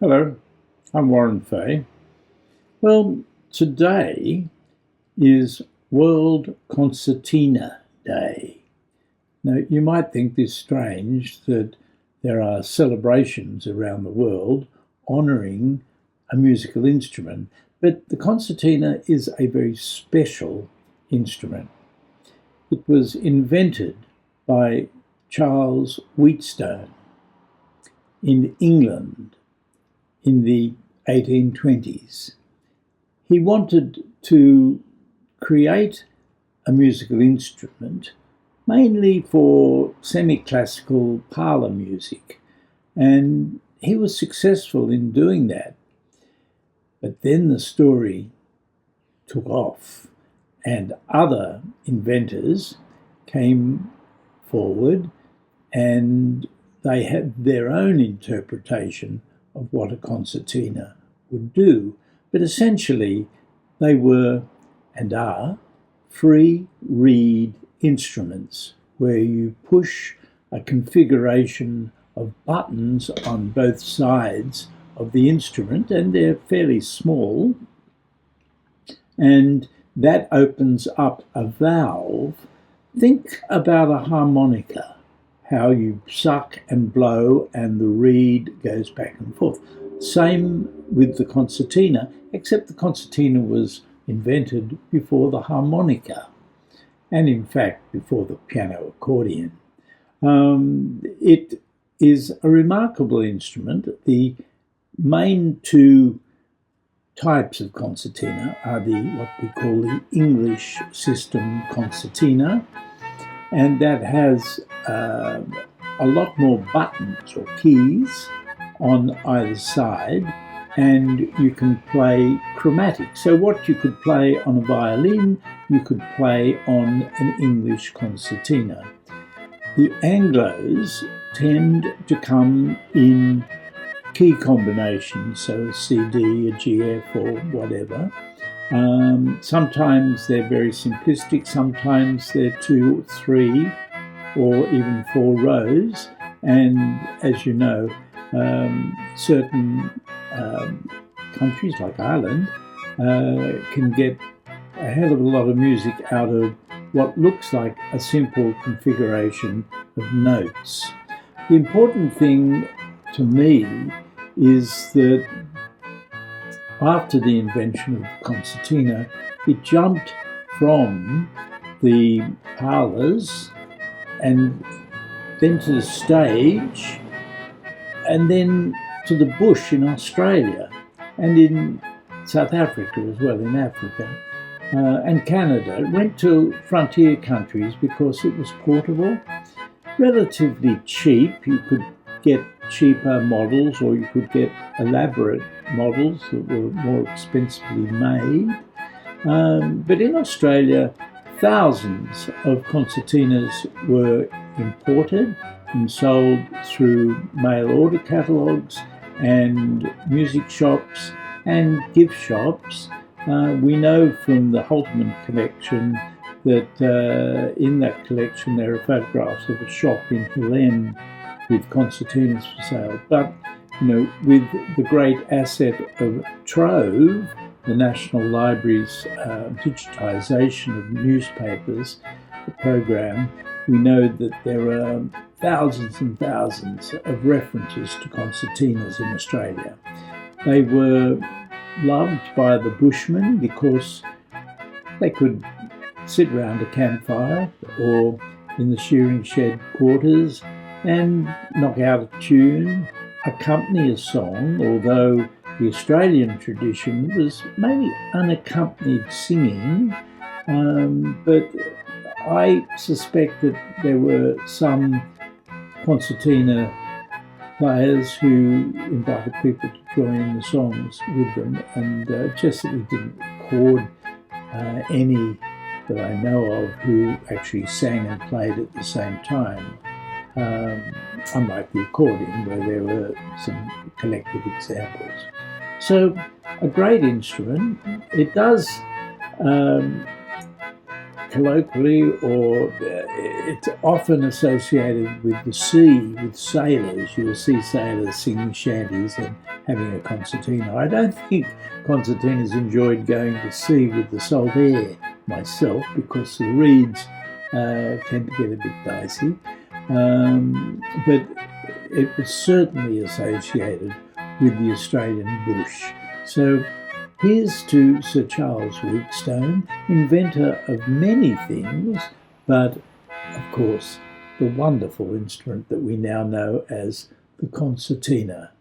Hello, I'm Warren Fahey. Well, today is World Concertina Day. Now, you might think this strange that there are celebrations around the world honouring a musical instrument, but the concertina is a very special instrument. It was invented by Charles Wheatstone in England in the 1820s. He wanted to create a musical instrument mainly for semi-classical parlour music, and he was successful in doing that. But then the story took off, and other inventors came forward, and they had their own interpretation of what a concertina would do. But essentially, they were and are free reed instruments where you push a configuration of buttons on both sides of the instrument, and they're fairly small, and that opens up a valve. Think about a harmonica, how you suck and blow and the reed goes back and forth. Same with the concertina, except the concertina was invented before the harmonica, and in fact before the piano accordion. It is a remarkable instrument. The main two types of concertina are what we call the English system concertina, and that has a lot more buttons or keys on either side, and you can play chromatic. So what you could play on a violin, you could play on an English concertina. The Anglos tend to come in key combinations, so a CD, a GF, or whatever. Sometimes they're very simplistic, sometimes they're 2, 3, or even 4 rows. And as you know, certain countries like Ireland can get a hell of a lot of music out of what looks like a simple configuration of notes. The important thing to me is that after the invention of the concertina, it jumped from the parlours and then to the stage, and then to the bush in Australia and in South Africa as well, in Africa, and Canada. It went to frontier countries because it was portable, relatively cheap. You could get cheaper models, or you could get elaborate models that were more expensively made. But in Australia, thousands of concertinas were imported and sold through mail order catalogues and music shops and gift shops. We know from the Holtman collection that in that collection there are photographs of a shop in Hill End with concertinas for sale. But with the great asset of Trove, the National Library's digitisation of newspapers, the program, we know that there are thousands and thousands of references to concertinas in Australia. They were loved by the Bushmen because they could sit round a campfire or in the shearing shed quarters and knock out a tune, accompany a song, although the Australian tradition was mainly unaccompanied singing, but I suspect that there were some concertina players who invited people to join in the songs with them, and just that we didn't record any that I know of who actually sang and played at the same time, unlike the accordion where there were some collected examples. So a great instrument. It does colloquially, or it's often associated with the sea, with sailors. You'll see sailors singing shanties and having a concertina. I don't think concertinas enjoyed going to sea with the salt air myself, because the reeds tend to get a bit dicey. But it was certainly associated with the Australian bush. So here's to Sir Charles Wheatstone, inventor of many things, but of course the wonderful instrument that we now know as the concertina.